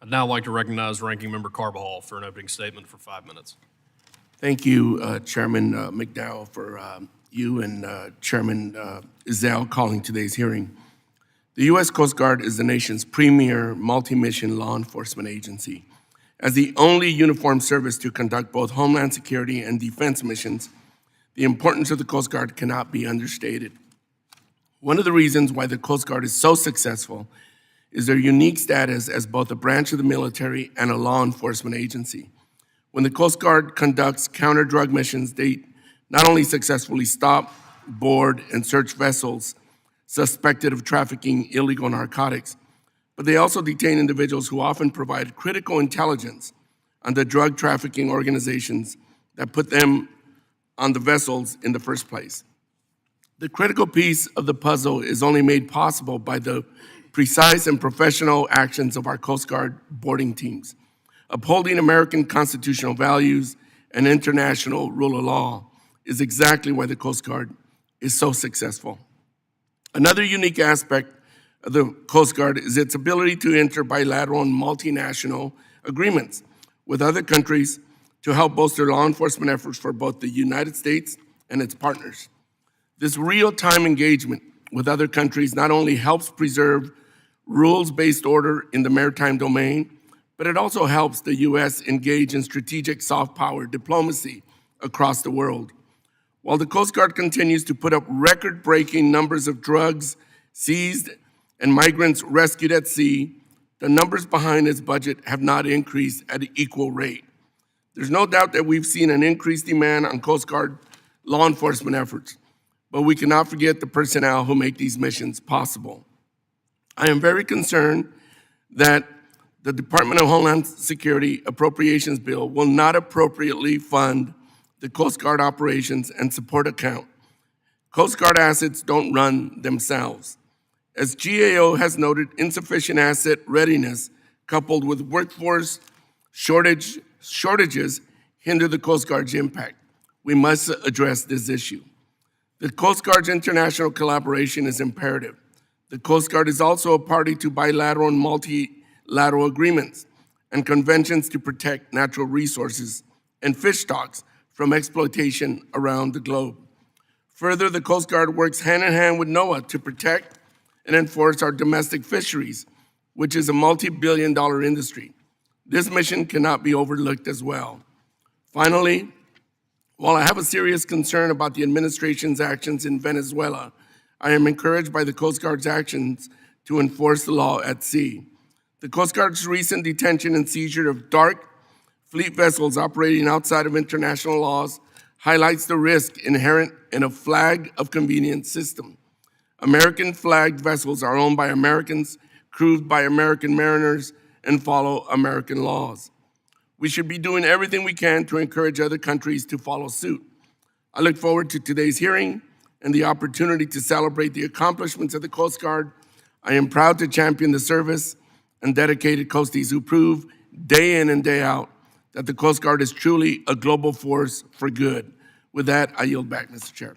I'd now like to recognize Ranking Member Carbajal for an opening statement for 5 minutes. Thank you, Chairman McDowell, for you and Chairman Ezell calling today's hearing. The U.S. Coast Guard is the nation's premier multi-mission law enforcement agency. As the only uniformed service to conduct both homeland security and defense missions, the importance of the Coast Guard cannot be understated. One of the reasons why the Coast Guard is so successful is their unique status as both a branch of the military and a law enforcement agency. When the Coast Guard conducts counter-drug missions, they not only successfully stop, board, and search vessels suspected of trafficking illegal narcotics, but they also detain individuals who often provide critical intelligence on the drug trafficking organizations that put them on the vessels in the first place. The critical piece of the puzzle is only made possible by the precise and professional actions of our Coast Guard boarding teams. Upholding American constitutional values and international rule of law is exactly why the Coast Guard is so successful. Another unique aspect of the Coast Guard is its ability to enter bilateral and multinational agreements with other countries to help bolster law enforcement efforts for both the United States and its partners. This real-time engagement with other countries not only helps preserve rules-based order in the maritime domain, but it also helps the U.S. engage in strategic soft power diplomacy across the world. While the Coast Guard continues to put up record-breaking numbers of drugs seized and migrants rescued at sea, the numbers behind its budget have not increased at an equal rate. There's no doubt that we've seen an increased demand on Coast Guard law enforcement efforts, but we cannot forget the personnel who make these missions possible. I am very concerned that the Department of Homeland Security Appropriations Bill will not appropriately fund the Coast Guard operations and support account. Coast Guard assets don't run themselves. As GAO has noted, insufficient asset readiness coupled with workforce shortages hinder the Coast Guard's impact. We must address this issue. The Coast Guard's international collaboration is imperative. The Coast Guard is also a party to bilateral and multilateral agreements and conventions to protect natural resources and fish stocks from exploitation around the globe. Further, the Coast Guard works hand in hand with NOAA to protect and enforce our domestic fisheries, which is a multi-billion-dollar industry. This mission cannot be overlooked as well. Finally, while I have a serious concern about the administration's actions in Venezuela, I am encouraged by the Coast Guard's actions to enforce the law at sea. The Coast Guard's recent detention and seizure of dark fleet vessels operating outside of international laws highlights the risk inherent in a flag of convenience system. American flagged vessels are owned by Americans, crewed by American mariners, and follow American laws. We should be doing everything we can to encourage other countries to follow suit. I look forward to today's hearing and the opportunity to celebrate the accomplishments of the Coast Guard. I am proud to champion the service and dedicated Coasties who prove day in and day out that the Coast Guard is truly a global force for good. With that, I yield back, Mr. Chair.